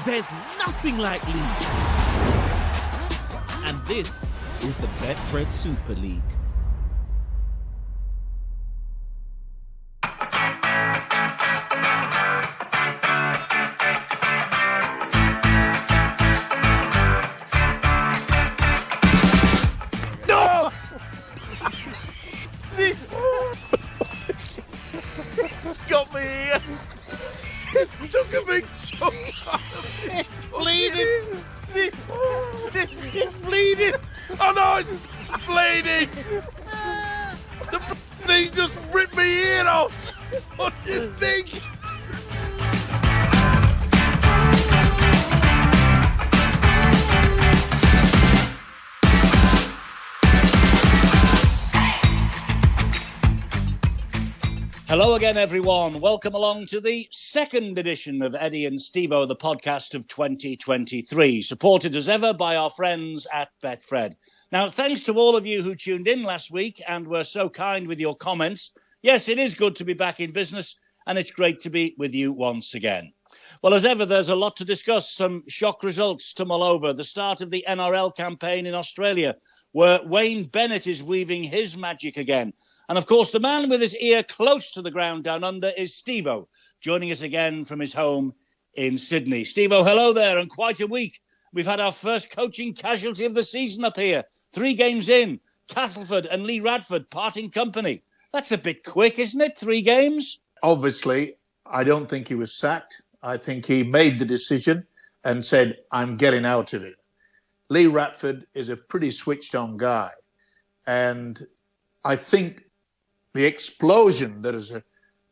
There's nothing like League. And this is the Betfred Super League. No! Got me here. It took a big chunk out of me. Bleeding. It's bleeding. Oh no, it's bleeding. The thing just ripped my ear off. What do you think? Hello again, everyone. Welcome along to the second edition of Eddie and Stevo, the podcast of 2023, supported as ever by our friends at Betfred. Now, thanks to all of you who tuned in last week and were so kind with your comments. Yes, it is good to be back in business, and it's great to be with you once again. Well, as ever, there's a lot to discuss, some shock results to mull over, the start of the NRL campaign in Australia, where Wayne Bennett is weaving his magic again. And, of course, the man with his ear close to the ground down under is Stevo, joining us again from his home in Sydney. Stevo, hello there, and quite a week. We've had our first coaching casualty of the season up here. 3 games in, Castleford and Lee Radford parting company. That's a bit quick, isn't it? 3 games? Obviously, I don't think he was sacked. I think he made the decision and said, I'm getting out of it. Lee Radford is a pretty switched-on guy. And I think the explosion that has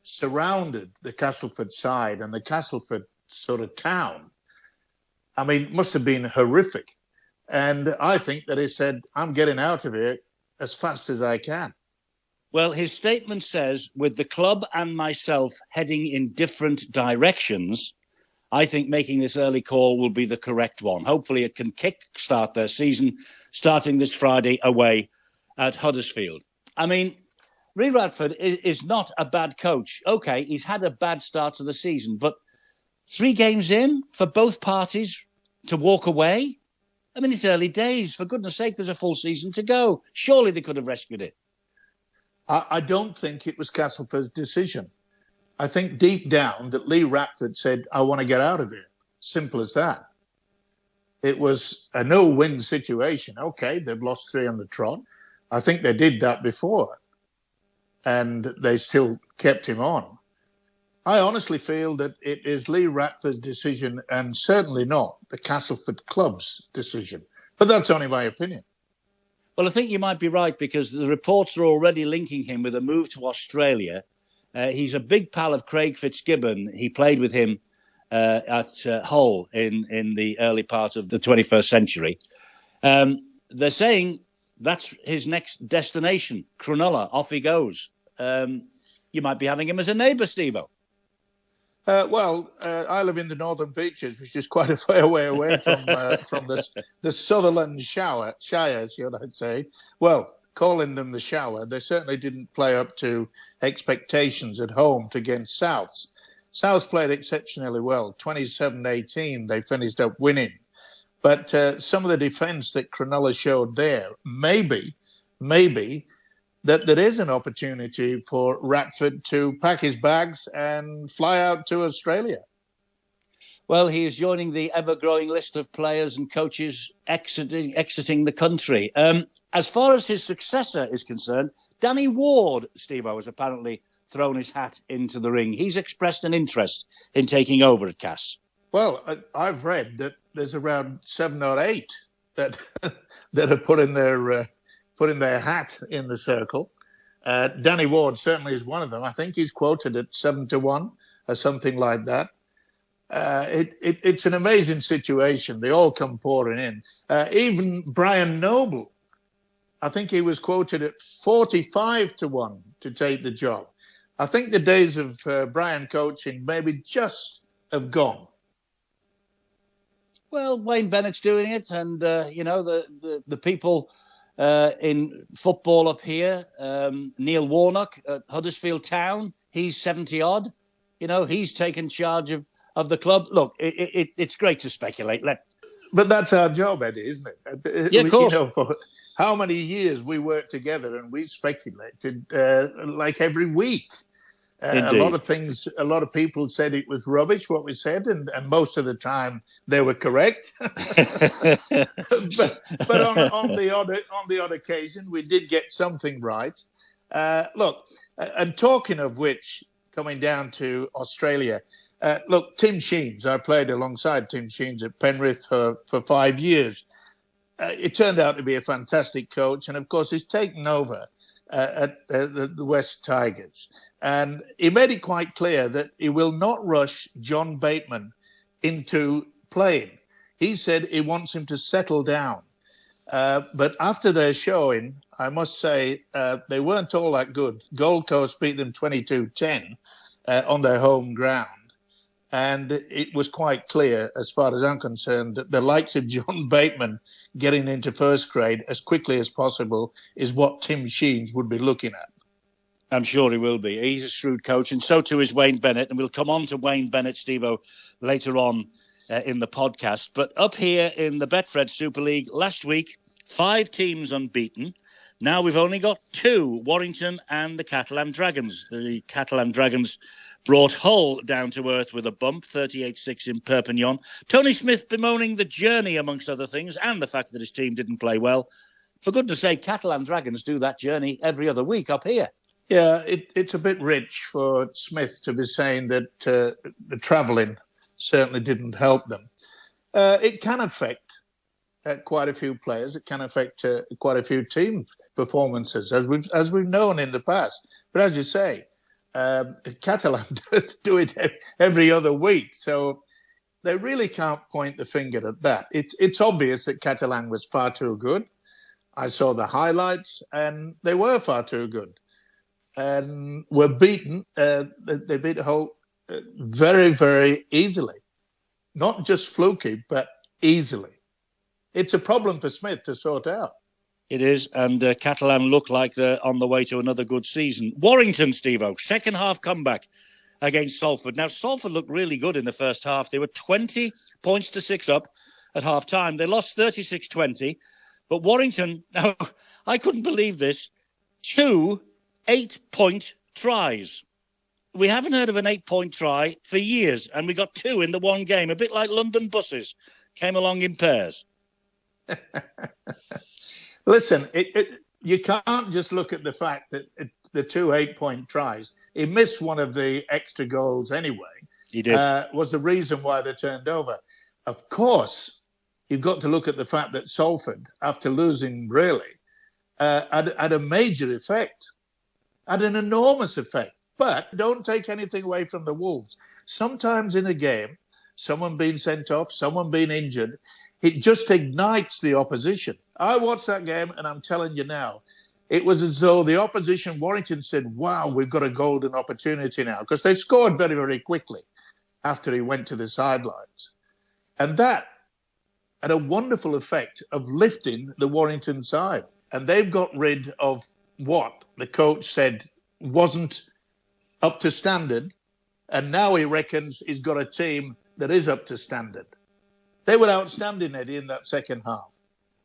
surrounded the Castleford side and the Castleford sort of town, I mean, must have been horrific. And I think that he said, I'm getting out of here as fast as I can. Well, his statement says, with the club and myself heading in different directions, I think making this early call will be the correct one. Hopefully it can kick-start their season, starting this Friday away at Huddersfield. I mean, Lee Radford is not a bad coach. OK, he's had a bad start to the season, but 3 games in for both parties to walk away? I mean, it's early days. For goodness sake, there's a full season to go. Surely they could have rescued it. I don't think it was Castleford's decision. I think deep down that Lee Radford said, I want to get out of here. Simple as that. It was a no-win situation. OK, they've lost 3 on the trot. I think they did that before. And they still kept him on. I honestly feel that it is Lee Radford's decision and certainly not the Castleford club's decision. But that's only my opinion. Well, I think you might be right because the reports are already linking him with a move to Australia. He's a big pal of Craig Fitzgibbon. He played with him at Hull in the early part of the 21st century. They're saying that's his next destination, Cronulla. Off he goes. You might be having him as a neighbour, Stevo. I live in the Northern Beaches, which is quite a fair way away from the Sutherland Shire, should I say. Well, calling them the Shower, they certainly didn't play up to expectations at home against Souths. Souths played exceptionally well. 27-18, they finished up winning. But some of the defence that Cronulla showed there, maybe that there is an opportunity for Radford to pack his bags and fly out to Australia. Well, he is joining the ever-growing list of players and coaches exiting the country. As far as his successor is concerned, Danny Ward, Stevo, has apparently thrown his hat into the ring. He's expressed an interest in taking over at Cass. Well, I've read that there's around 7 or 8 that are putting their hat in the circle. Danny Ward certainly is one of them. I think he's quoted at 7-1 or something like that. It's an amazing situation. They all come pouring in. Even Brian Noble, I think he was quoted at 45-1 to take the job. I think the days of Brian coaching maybe just have gone. Well, Wayne Bennett's doing it, and the people in football up here, Neil Warnock at Huddersfield Town, he's 70 odd. You know, he's taken charge of of the club. Look, it's great to speculate. But that's our job, Eddie, isn't it? Yeah, of course. For how many years we worked together and we speculated like every week. A lot of things, a lot of people said it was rubbish what we said, and most of the time they were correct. but on the odd occasion, we did get something right. Look, and talking of which, coming down to Australia, look, Tim Sheens, I played alongside Tim Sheens at Penrith for 5 years. It turned out to be a fantastic coach, and of course he's taken over at the West Tigers. And he made it quite clear that he will not rush John Bateman into playing. He said he wants him to settle down. But after their showing, I must say they weren't all that good. Gold Coast beat them 22-10 on their home ground. And it was quite clear, as far as I'm concerned, that the likes of John Bateman getting into first grade as quickly as possible is what Tim Sheens would be looking at. I'm sure he will be. He's a shrewd coach, and so too is Wayne Bennett. And we'll come on to Wayne Bennett, Stevo, later on in the podcast. But up here in the Betfred Super League, last week, 5 teams unbeaten. Now we've only got 2, Warrington and the Catalan Dragons. The Catalan Dragons brought Hull down to earth with a bump, 38-6 in Perpignan. Tony Smith bemoaning the journey, amongst other things, and the fact that his team didn't play well. For goodness sake, Catalan Dragons do that journey every other week up here. Yeah, it's a bit rich for Smith to be saying that the travelling certainly didn't help them. It can affect quite a few players. It can affect quite a few team performances, as we've known in the past. But as you say, Catalan do it every other week, so they really can't point the finger at that. It's obvious that Catalan was far too good. I saw the highlights, and they were far too good. And were beaten. They beat Hull very, very easily. Not just fluky, but easily. It's a problem for Smith to sort out. It is, and Catalan look like they're on the way to another good season. Warrington, Stevo, second half comeback against Salford. Now, Salford looked really good in the first half. They were 20 points to 6 up at half time. They lost 36-20. But Warrington, now, I couldn't believe this, 2 8-point tries. We haven't heard of an 8-point try for years, and we got 2 in the one game, a bit like London buses came along in pairs. Listen, you can't just look at the fact that the 2 8-point tries. He missed one of the extra goals anyway. He did. Was the reason why they turned over. Of course, you've got to look at the fact that Salford, after losing really, had a major effect. Had an enormous effect. But don't take anything away from the Wolves. Sometimes in a game, someone being sent off, someone being injured, it just ignites the opposition. I watched that game, and I'm telling you now, it was as though the opposition, Warrington, said, wow, we've got a golden opportunity now, because they scored very, very quickly after he went to the sidelines. And that had a wonderful effect of lifting the Warrington side. And they've got rid of what the coach said wasn't up to standard, and now he reckons he's got a team that is up to standard. They were outstanding, Eddie, in that second half.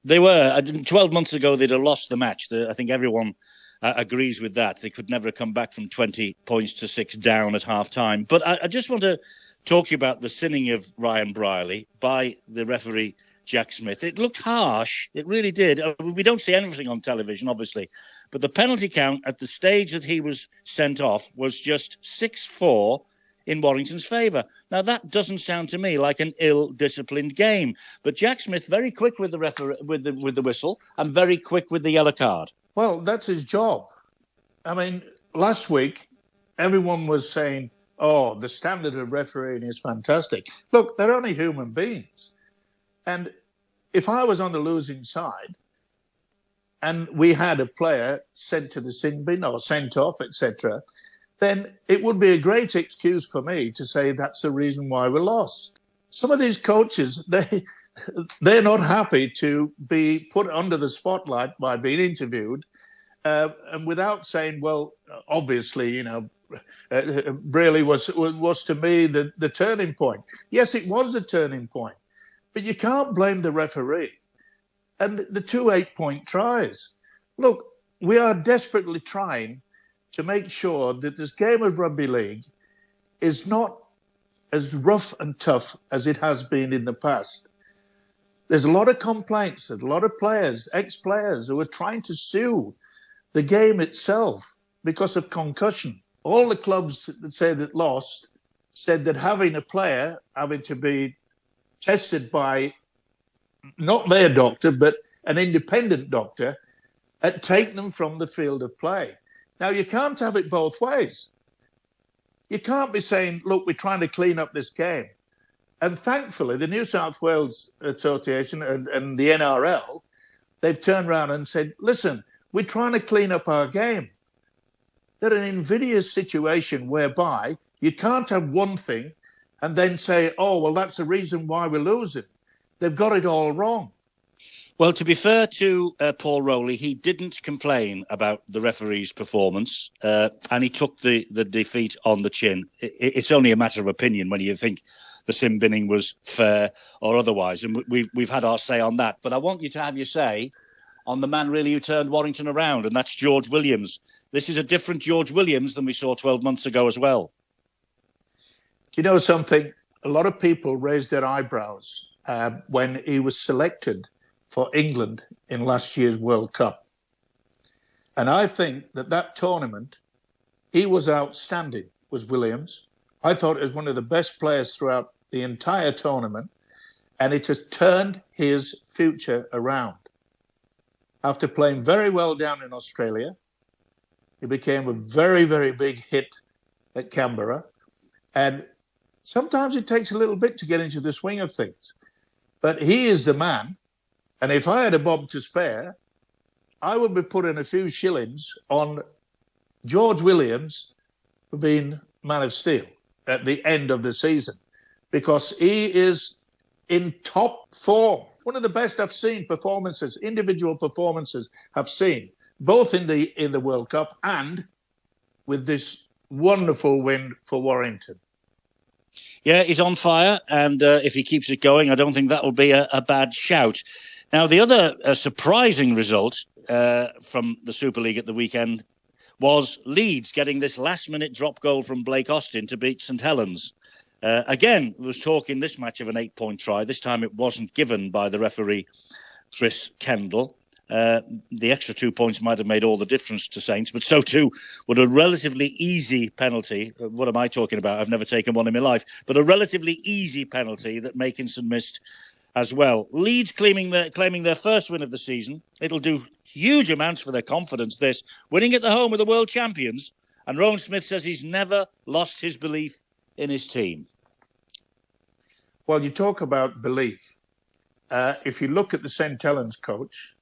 They were. 12 months ago, they'd have lost the match. I think everyone agrees with that. They could never have come back from 20 points to 6 down at half-time. But I just want to talk to you about the sinning of Ryan Brierley by the referee, Jack Smith. It looked harsh. It really did. We don't see anything on television, obviously. But the penalty count at the stage that he was sent off was just 6-4 in Warrington's favour. Now, that doesn't sound to me like an ill-disciplined game. But Jack Smith, very quick with the whistle and very quick with the yellow card. Well, that's his job. I mean, last week, everyone was saying, oh, the standard of refereeing is fantastic. Look, they're only human beings. And if I was on the losing side and we had a player sent to the sin bin or sent off, etc., then it would be a great excuse for me to say that's the reason why we lost. Some of these coaches, they're not happy to be put under the spotlight by being interviewed and without saying, well, obviously, Braley was to me the turning point. Yes, it was a turning point, but you can't blame the referee. And the 2 8-point tries. Look, we are desperately trying to make sure that this game of rugby league is not as rough and tough as it has been in the past. There's a lot of complaints, there's a lot of players, ex-players, who are trying to sue the game itself because of concussion. All the clubs that said it lost said that having a player having to be tested by not their doctor, but an independent doctor, had taken them from the field of play. Now, you can't have it both ways. You can't be saying, look, we're trying to clean up this game. And thankfully, the New South Wales Association and the NRL, they've turned around and said, listen, we're trying to clean up our game. They're an invidious situation whereby you can't have one thing and then say, oh, well, that's the reason why we're losing. They've got it all wrong. Well, to be fair to Paul Rowley, he didn't complain about the referee's performance, and he took the defeat on the chin. It's only a matter of opinion when you think the sin binning was fair or otherwise, and we've had our say on that. But I want you to have your say on the man really who turned Warrington around, and that's George Williams. This is a different George Williams than we saw 12 months ago as well. Do you know something? A lot of people raised their eyebrows when he was selected for England in last year's World Cup. And I think that tournament, he was outstanding, was Williams. I thought he was one of the best players throughout the entire tournament, and it has turned his future around. After playing very well down in Australia, he became a very, very big hit at Canberra. And sometimes it takes a little bit to get into the swing of things. But he is the man. And if I had a bob to spare, I would be putting a few shillings on George Williams for being Man of Steel at the end of the season, because he is in top form. One of the best I've seen performances, individual performances I've seen, both in the World Cup and with this wonderful win for Warrington. Yeah, he's on fire, and if he keeps it going, I don't think that will be a bad shout. Now, the other surprising result from the Super League at the weekend was Leeds getting this last-minute drop goal from Blake Austin to beat St Helens. Again, there was talk in this match of an 8-point try. This time it wasn't given by the referee, Chris Kendall. The extra 2 points might have made all the difference to Saints, but so too would a relatively easy penalty. What am I talking about? I've never taken one in my life, but a relatively easy penalty that Makinson missed as well. Leeds claiming their first win of the season. It'll do huge amounts for their confidence, this. Winning at the home of the world champions. And Rowan Smith says he's never lost his belief in his team. Well, you talk about belief. If you look at the St Helens coach,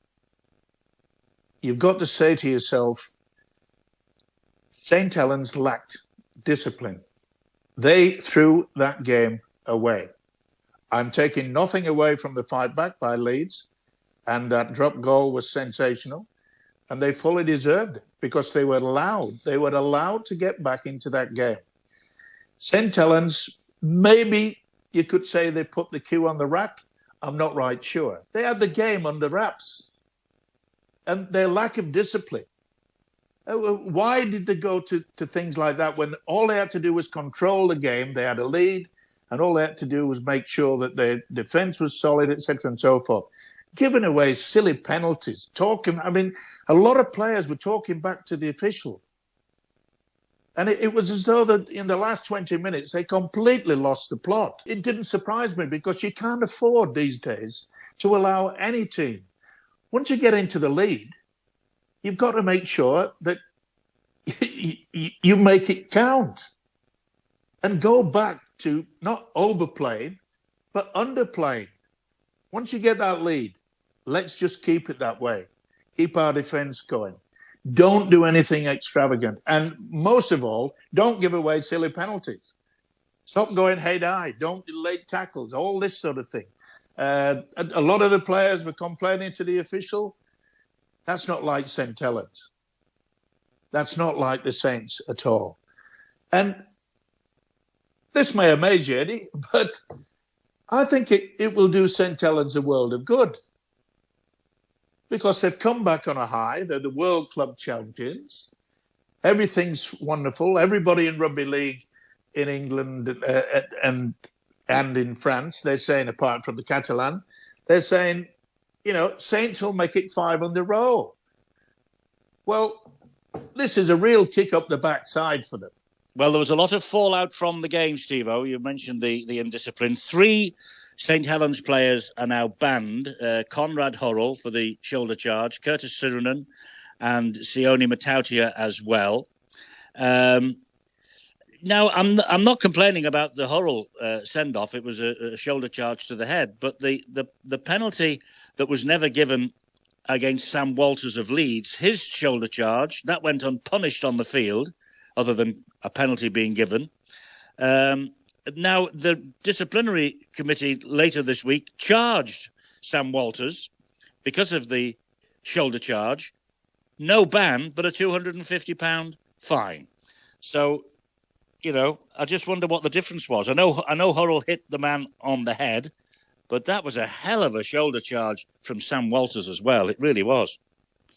you've got to say to yourself, St Helens lacked discipline. They threw that game away. I'm taking nothing away from the fight back by Leeds, and that drop goal was sensational, and they fully deserved it because they were allowed to get back into that game. St Helens, maybe you could say they put the cue on the rack. I'm not right sure. They had the game under wraps, and their lack of discipline. Why did they go to things like that when all they had to do was control the game? They had a lead, and all they had to do was make sure that their defence was solid, etc., and so forth. Giving away silly penalties, a lot of players were talking back to the official. And it was as though that in the last 20 minutes, they completely lost the plot. It didn't surprise me because you can't afford these days to allow any team. Once you get into the lead, you've got to make sure that you make it count and go back to not overplaying, but underplaying. Once you get that lead, let's just keep it that way. Keep our defence going. Don't do anything extravagant. And most of all, don't give away silly penalties. Stop going head-high. Don't do late tackles, all this sort of thing. A lot of the players were complaining to the official. That's not like St Helens. That's not like the Saints at all. And this may amaze you, Eddie, but I think it will do St. Helens a world of good. Because they've come back on a high. They're the World Club champions. Everything's wonderful. Everybody in Rugby League in England and in France, they're saying, apart from the Catalan, they're saying, Saints will make it 5 on the row. Well, this is a real kick up the backside for them. Well, there was a lot of fallout from the game, Stevo. You mentioned the Indiscipline. 3 St. Helens players are now banned. Conrad Hurrell for the shoulder charge, Curtis Sirunen and Sione Matautia as well. Now, I'm not complaining about the Hurrell send-off. It was a shoulder charge to the head. But the penalty that was never given against Sam Walters of Leeds, his shoulder charge, that went unpunished on the field, other than a penalty being given. Now, the disciplinary committee later this week charged Sam Walters because of the shoulder charge. No ban, but a £250 fine. So, I just wonder what the difference was. I know Hurrell hit the man on the head, but that was a hell of a shoulder charge from Sam Walters as well. It really was.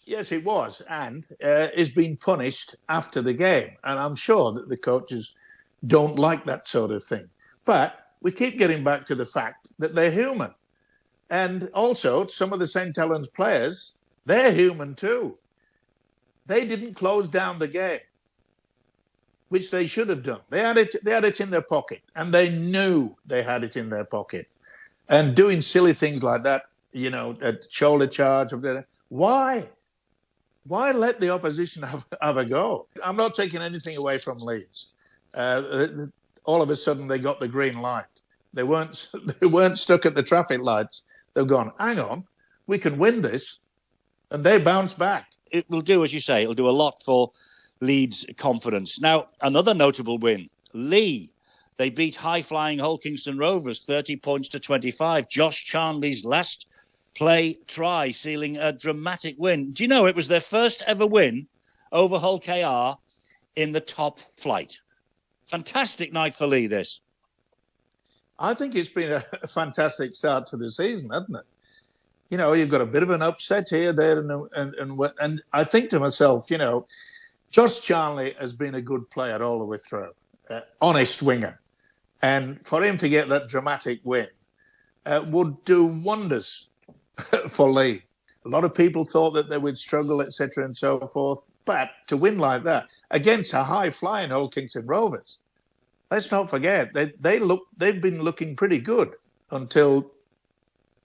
Yes, it was, and is being punished after the game. And I'm sure that the coaches don't like that sort of thing. But we keep getting back to the fact that they're human. And also, some of the St. Helens players, they're human too. They didn't close down the game, which they should have done. They had it in their pocket, and they knew they had it in their pocket. And doing silly things like that, a shoulder charge, why? Why let the opposition have a go? I'm not taking anything away from Leeds. All of a sudden, they got the green light. They weren't stuck at the traffic lights. They've gone, hang on, we can win this. And they bounced back. It will do, as you say, it'll do a lot for Leeds' confidence. Now, another notable win. Lee, they beat high-flying Hull Kingston Rovers 30 points to 25. Josh Charnley's last play try, sealing a dramatic win. Do you know it was their first ever win over Hull KR in the top flight? Fantastic night for Lee, this. I think it's been a fantastic start to the season, hasn't it? You've got a bit of an upset here, there, and I think to myself, Josh Charnley has been a good player all the way through, honest winger, and for him to get that dramatic win would do wonders for Lee. A lot of people thought that they would struggle, etc., and so forth, but to win like that against a high-flying Hull Kingston Rovers, let's not forget they've been looking pretty good until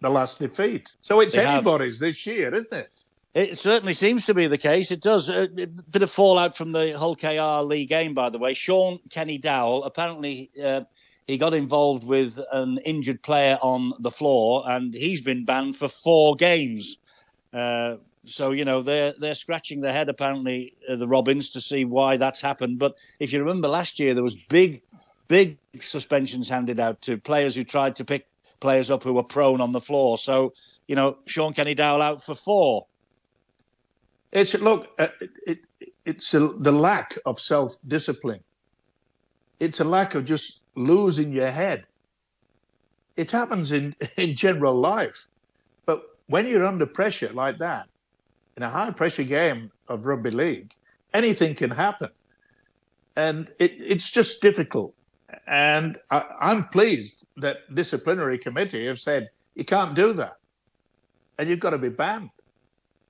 the last defeat. So it's anybody's this year, isn't it? It certainly seems to be the case. It does. A bit of fallout from the Hull KR League game, by the way. Sean Kenny Dowell, apparently he got involved with an injured player on the floor, and he's been banned for 4 games. So, they're scratching their head, apparently, the Robins, to see why that's happened. But if you remember last year, there was big suspensions handed out to players who tried to pick players up who were prone on the floor. So, Sean Kenny Dowell out for 4. It's the lack of self-discipline. It's a lack of just losing your head. It happens in general life. But when you're under pressure like that, in a high-pressure game of rugby league, anything can happen. And it's just difficult. And I'm pleased that disciplinary committee have said, you can't do that. And you've got to be banned.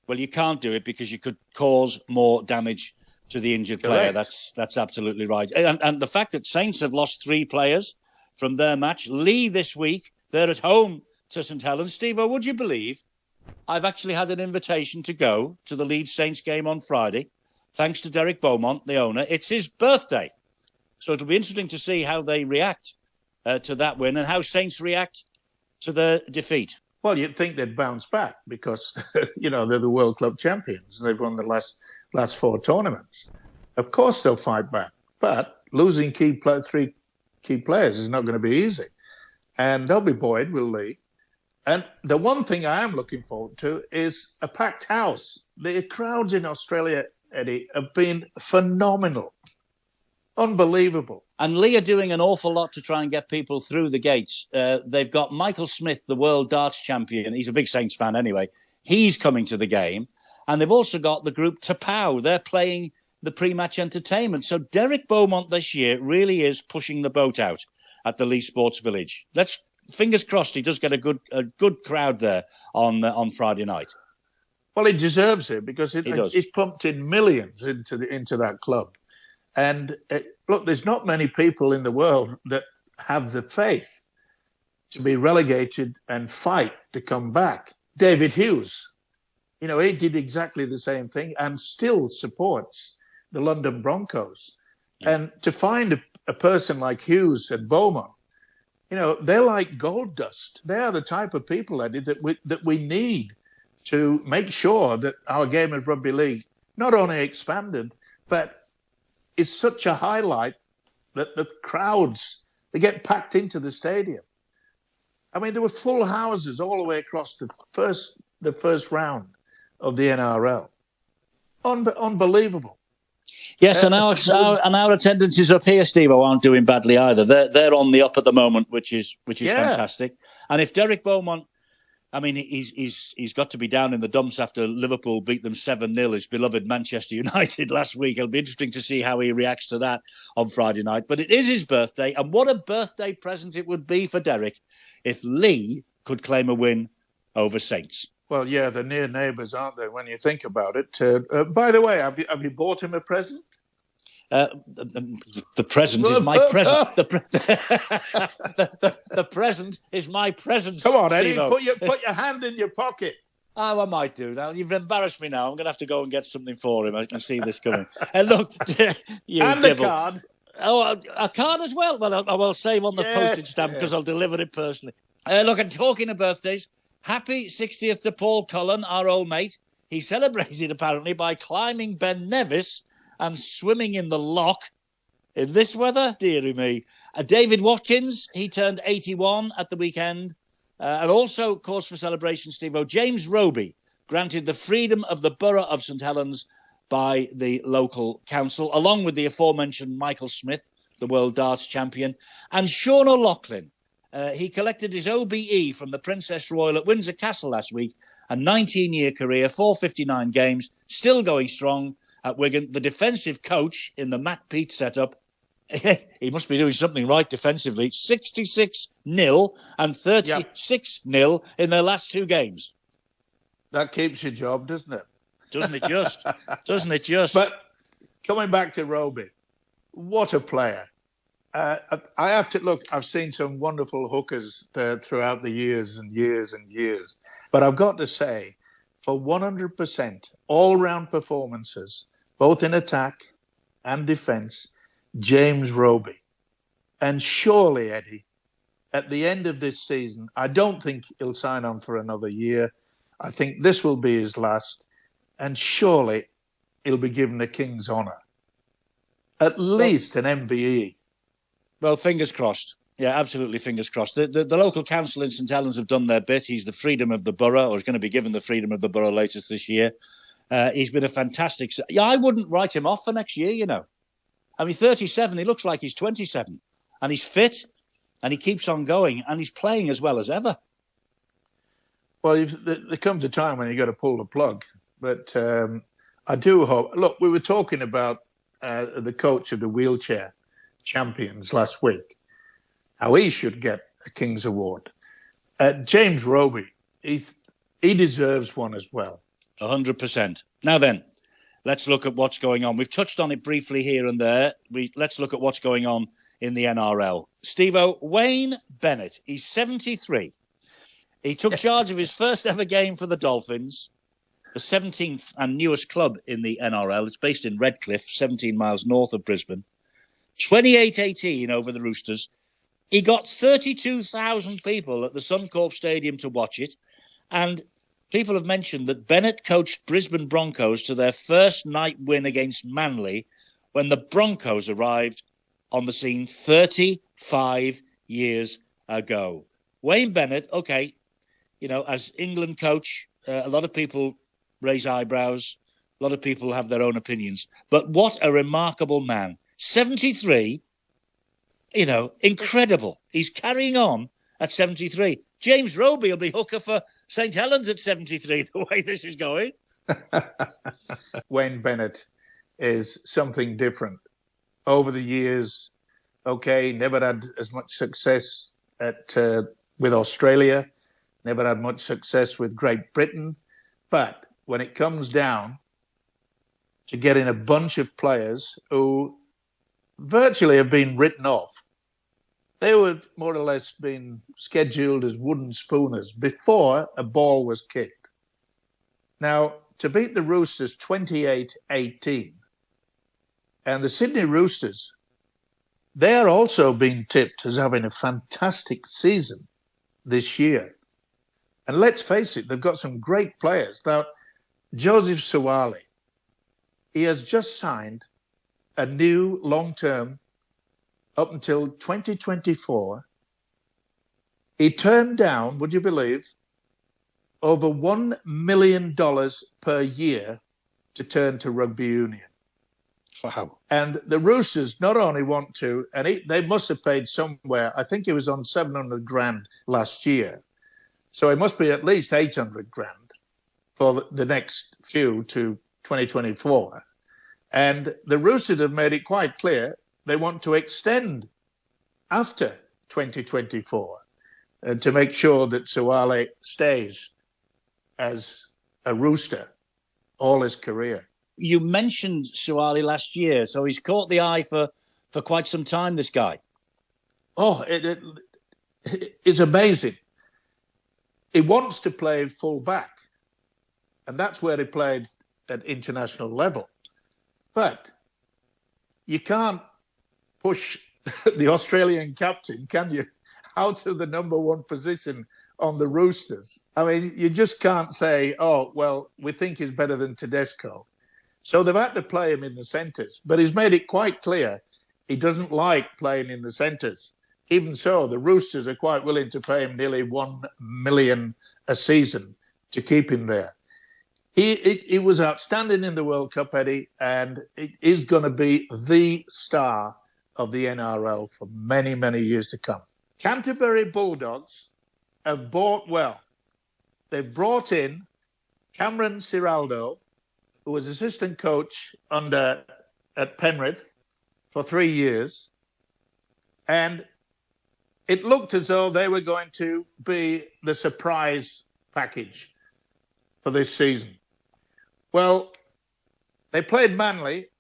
Well, you can't do it because you could cause more damage to the injured player. That's absolutely right. And the fact that Saints have lost 3 players from their match. Lee this week, they're at home to St. Helens. Stevo, would you believe I've actually had an invitation to go to the Leeds Saints game on Friday, thanks to Derek Beaumont, the owner. It's his birthday. So it'll be interesting to see how they react to that win and how Saints react to the defeat. Well, you'd think they'd bounce back because, they're the World Club champions. They've won the last 4 tournaments. Of course they'll fight back. But losing 3 key players is not going to be easy. And they'll be buoyed with Lee. And the one thing I am looking forward to is a packed house. The crowds in Australia Eddie, have been phenomenal. Unbelievable. And Lee are doing an awful lot to try and get people through the gates. They've got Michael Smith, the world darts champion. He's a big Saints fan anyway. He's coming to the game. And they've also got the group Tapau. They're playing the pre-match entertainment. So Derek Beaumont this year really is pushing the boat out at the Leeds Sports Village. Fingers crossed he does get a good crowd there on Friday night. Well, he deserves it because does. He's pumped in millions into that club. And look, there's not many people in the world that have the faith to be relegated and fight to come back. David Hughes, he did exactly the same thing and still supports the London Broncos. Yeah. And to find a person like Hughes and Beaumont, they're like gold dust. They are the type of people, Eddie, that we need to make sure that our game of rugby league not only expanded, but is such a highlight that the crowds, they get packed into the stadium. I mean, there were full houses all the way across the first round of the NRL. Unbelievable. Yes, and our attendances up here, Stevo, aren't doing badly either. They're on the up at the moment, which is fantastic. And if Derek Beaumont, I mean, he's got to be down in the dumps after Liverpool beat them 7-0, his beloved Manchester United last week. It'll be interesting to see how he reacts to that on Friday night. But it is his birthday, and what a birthday present it would be for Derek if Lee could claim a win over Saints. Well, yeah, they're near neighbours, aren't they, when you think about it? By the way, have you bought him a present? The present is my present. The present is my present. Come on, Eddie, put your hand in your pocket. Oh, I might do now. You've embarrassed me now. I'm going to have to go and get something for him. I can see this coming. And look, you and devil. a card. Oh, a card as well. Well, I will save on the postage stamp because I'll deliver it personally. Look, and talking of birthdays, happy 60th to Paul Cullen, our old mate. He celebrated apparently by climbing Ben Nevis and swimming in the loch in this weather. Dearie me. David Watkins, he turned 81 at the weekend. And also, cause for celebration, Stevo, James Roby, granted the freedom of the borough of St Helens by the local council, along with the aforementioned Michael Smith, the world darts champion, and Sean O'Loughlin. He collected his OBE from the Princess Royal at Windsor Castle last week, a 19-year career, 459 games, still going strong at Wigan. The defensive coach in the Matt Peat setup, he must be doing something right defensively, 66-0 and 36-0 in their last two games. That keeps your job, doesn't it? Doesn't it just? Doesn't it just? But coming back to Roby, what a player. I have to look, I've seen some wonderful hookers there throughout the years and years and years. But I've got to say, for 100% all-round performances, both in attack and defence, James Roby. And surely, Eddie, at the end of this season, I don't think he'll sign on for another year. I think this will be his last. And surely he'll be given a King's Honour. At least an MBE. Well, fingers crossed. Yeah, absolutely, fingers crossed. The local council in St Helens have done their bit. He's the freedom of the borough, or is going to be given the freedom of the borough latest this year. He's been a fantastic... Yeah, I wouldn't write him off for next year, you know. I mean, 37, he looks like he's 27. And he's fit, and he keeps on going, and he's playing as well as ever. Well, there comes a time when you've got to pull the plug. But I do hope... Look, we were talking about the coach of the wheelchair champions last week, how he should get a King's Award. James Roby, he deserves one as well. 100%. Now then, let's look at what's going on. We've touched on it briefly here and there. Let's look at what's going on in the NRL. Stevo, Wayne Bennett, he's 73. He took charge of his first ever game for the Dolphins, the 17th and newest club in the NRL. It's based in Redcliffe, 17 miles north of Brisbane. 28-18 over the Roosters. He got 32,000 people at the Suncorp Stadium to watch it. And people have mentioned that Bennett coached Brisbane Broncos to their first night win against Manly when the Broncos arrived on the scene 35 years ago. Wayne Bennett, okay, you know, as England coach, a lot of people raise eyebrows. A lot of people have their own opinions. But what a remarkable man. 73, incredible. He's carrying on at 73. James Roby will be hooker for St Helens at 73, the way this is going. Wayne Bennett is something different. Over the years, never had as much success with Australia, never had much success with Great Britain. But when it comes down to getting a bunch of players who virtually have been written off, they were more or less being scheduled as wooden spooners before a ball was kicked. Now, to beat the Roosters 28-18, and the Sydney Roosters, they're also being tipped as having a fantastic season this year. And let's face it, they've got some great players. Now, Joseph Suwali, he has just signed a new long-term up until 2024. He turned down, would you believe, over $1 million per year to turn to rugby union. Wow. And the Roosters not only want to, and they must have paid somewhere, I think it was on 700 grand last year. So it must be at least 800 grand for the next few to 2024. And the Roosters have made it quite clear they want to extend after 2024 to make sure that Suwali stays as a Rooster all his career. You mentioned Suwali last year, so he's caught the eye for quite some time, this guy. Oh, it's amazing. He wants to play full back, and that's where he played at international level. But you can't push the Australian captain, can you, out of the number one position on the Roosters? I mean, you just can't say, oh, well, we think he's better than Tedesco. So they've had to play him in the centres. But he's made it quite clear he doesn't like playing in the centres. Even so, the Roosters are quite willing to pay him nearly $1 million a season to keep him there. He was outstanding in the World Cup, Eddie, and it is going to be the star of the NRL for many, many years to come. Canterbury Bulldogs have bought well. They've brought in Cameron Ciraldo, who was assistant coach at Penrith for 3 years. And it looked as though they were going to be the surprise package for this season. Well, they played Manly,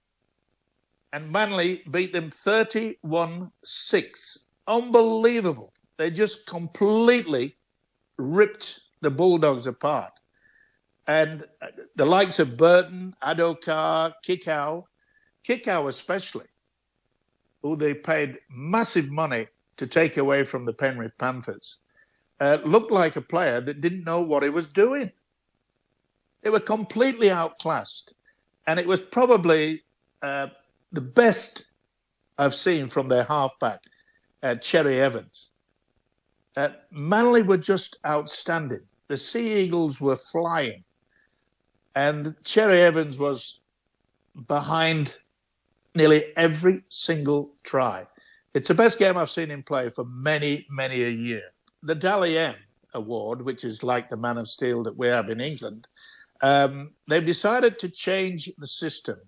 and Manly beat them 31-6. Unbelievable. They just completely ripped the Bulldogs apart. And the likes of Burton, Adokar, Kikau especially, who they paid massive money to take away from the Penrith Panthers, looked like a player that didn't know what he was doing. They were completely outclassed. And it was probably the best I've seen from their halfback, Cherry Evans. Manly were just outstanding. The Sea Eagles were flying. And Cherry Evans was behind nearly every single try. It's the best game I've seen him play for many, many a year. The Dally M award, which is like the Man of Steel that we have in England, they've decided to change the system.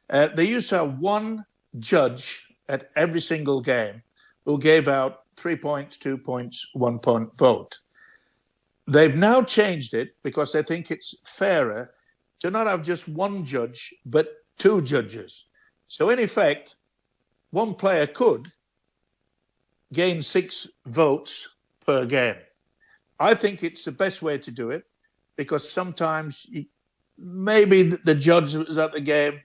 They used to have one judge at every single game who gave out 3 points, 2 points, 1 point vote. They've now changed it because they think it's fairer to not have just one judge, but two judges. So in effect, one player could gain 6 votes per game. I think it's the best way to do it because sometimes maybe the judge that was at the game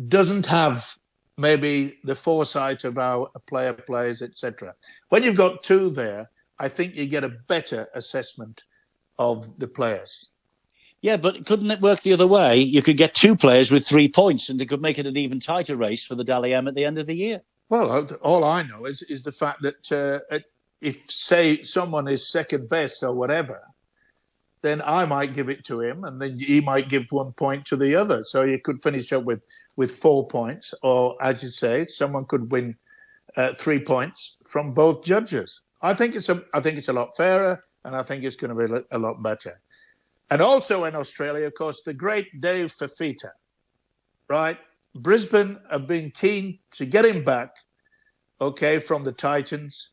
doesn't have maybe the foresight of how a player plays, etc. When you've got 2 there, I think you get a better assessment of the players. Yeah, but couldn't it work the other way? You could get 2 players with 3 points and they could make it an even tighter race for the Dally M at the end of the year. Well, all I know is the fact that if, say, someone is second best or whatever, then I might give it to him, and then he might give 1 point to the other. So you could finish up with 4 points, or as you say, someone could win 3 points from both judges. I think it's a lot fairer, and I think it's going to be a lot better. And also in Australia, of course, the great Dave Fifita, right? Brisbane have been keen to get him back, okay, from the Titans,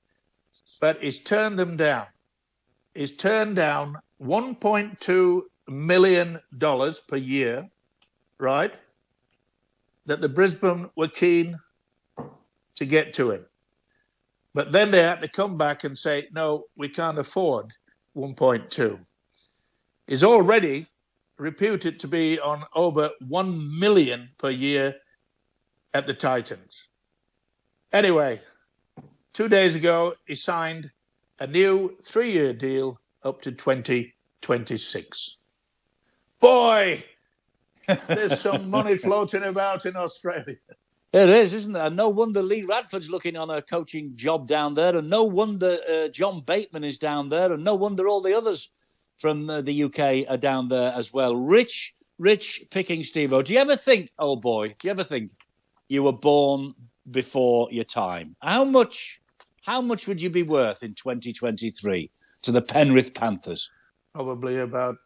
but he's turned them down. He's turned down $1.2 million per year, right, that the Brisbane were keen to get to him. But then they had to come back and say, no, we can't afford 1.2. He's already reputed to be on over 1 million per year at the Titans. Anyway, 2 days ago, he signed a new 3-year deal up to 2026. Boy, there's some money floating about in Australia. It is, isn't there? And no wonder Lee Radford's looking on a coaching job down there, and no wonder John Bateman is down there, and no wonder all the others from the UK are down there as well. Rich picking, Stevo. Do you ever think, old boy, you were born before your time? How much would you be worth in 2023 to the Penrith Panthers? Probably about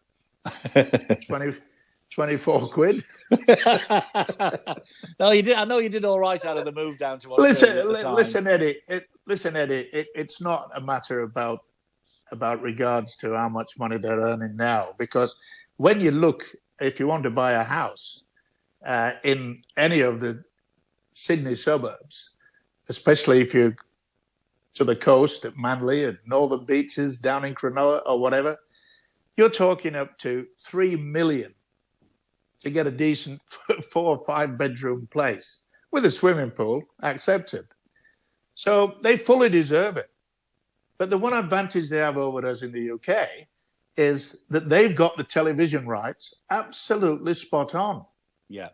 24 quid. No, you did. I know you did all right out of the move down to Australia. Listen, Eddie. It's not a matter about regards to how much money they're earning now, because when you look, if you want to buy a house in any of the Sydney suburbs, especially if you're to the coast at Manly and Northern Beaches, down in Cronulla or whatever, you're talking up to $3 million to get a decent 4 or 5 bedroom place with a swimming pool, accepted. So they fully deserve it. But the one advantage they have over us in the UK is that they've got the television rights absolutely spot on. Yeah.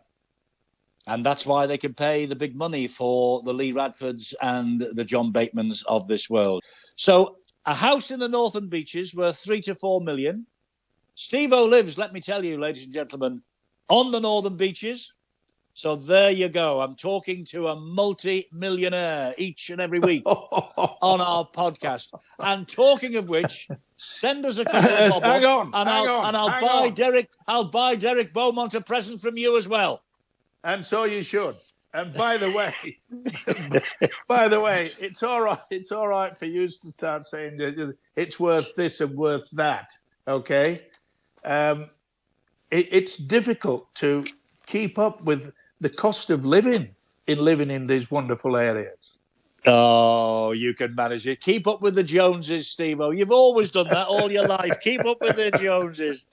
And that's why they can pay the big money for the Lee Radfords and the John Batemans of this world. So a house in the Northern Beaches worth 3 to 4 million. Stevo lives, let me tell you, ladies and gentlemen, on the Northern Beaches. So there you go. I'm talking to a multi-millionaire each and every week on our podcast. And talking of which, send us a couple of bobbles. I'll buy Derek Beaumont a present from you as well. And so you should. And by the way, it's all right. It's all right for you to start saying it's worth this and worth that. Okay. It's difficult to keep up with the cost of living in these wonderful areas. Oh, you can manage it. Keep up with the Joneses, Stevo. You've always done that all your life. Keep up with the Joneses.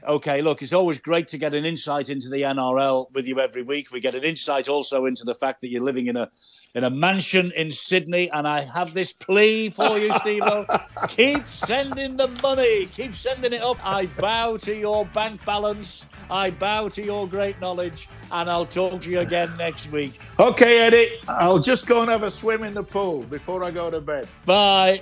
Okay, look, it's always great to get an insight into the NRL with you every week. We get an insight also into the fact that you're living in a mansion in Sydney, and I have this plea for you, Stevo. Keep sending the money. Keep sending it up. I bow to your bank balance. I bow to your great knowledge, and I'll talk to you again next week. Okay, Eddie, I'll just go and have a swim in the pool before I go to bed. Bye.